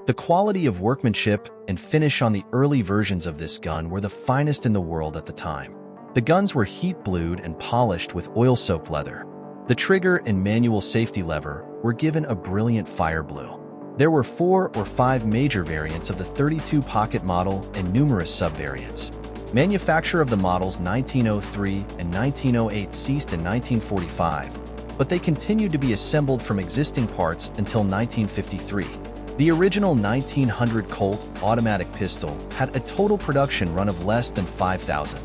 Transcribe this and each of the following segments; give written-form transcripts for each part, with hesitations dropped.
The quality of workmanship and finish on the early versions of this gun were the finest in the world at the time. The guns were heat-blued and polished with oil-soaked leather. The trigger and manual safety lever were given a brilliant fire blue. There were 4 or 5 major variants of the .32 pocket model and numerous sub-variants. Manufacture of the models 1903 and 1908 ceased in 1945, but they continued to be assembled from existing parts until 1953. The original 1900 Colt automatic pistol had a total production run of less than 5,000.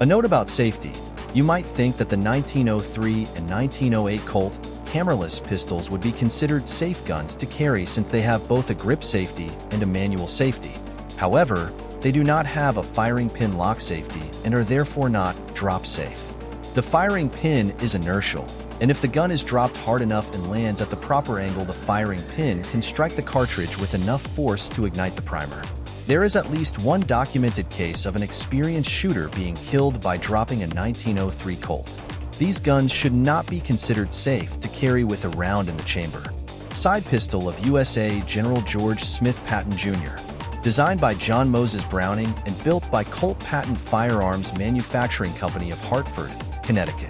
A note about safety: you might think that the 1903 and 1908 Colt Hamerless pistols would be considered safe guns to carry since they have both a grip safety and a manual safety. However, they do not have a firing pin lock safety and are therefore not drop safe. The firing pin is inertial, and if the gun is dropped hard enough and lands at the proper angle, the firing pin can strike the cartridge with enough force to ignite the primer. There is at least one documented case of an experienced shooter being killed by dropping a 1903 Colt. These guns should not be considered safe to carry with a round in the chamber. Side pistol of USA General George Smith Patton Jr. Designed by John Moses Browning and built by Colt Patton Firearms Manufacturing Company of Hartford, Connecticut.